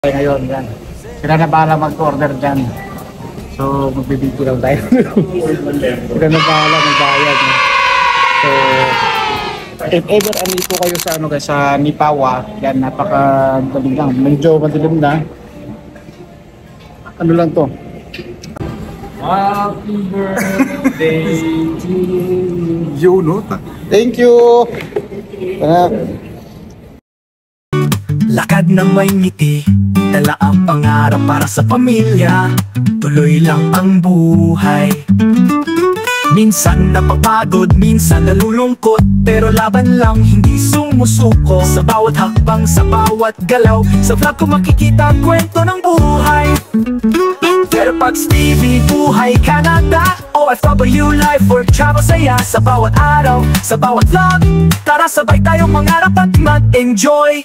Ngayon, yan. Sila na bahala mag-order dyan. So, magbibigyo lang tayo. Sila na bahala mag-bayad. So, if ever andito kayo sa ano guys, sa Nipawa, yan, napakagaling lang. Medyo madilim na. Ano lang to? Happy birthday to You, no? Thank you! Lakad na may ngiti, dala ang pangarap para sa pamilya. Tuloy lang ang buhay. Minsan napapagod, minsan nalulungkot, pero laban lang, hindi sumusuko. Sa bawat hakbang, sa bawat galaw, sa vlog ko makikita ang kwento ng buhay. Fairfax TV, buhay Canada, OFW life, work, travel, saya. Sa bawat araw, sa bawat vlog, tara sabay tayong mangarap at mag-enjoy.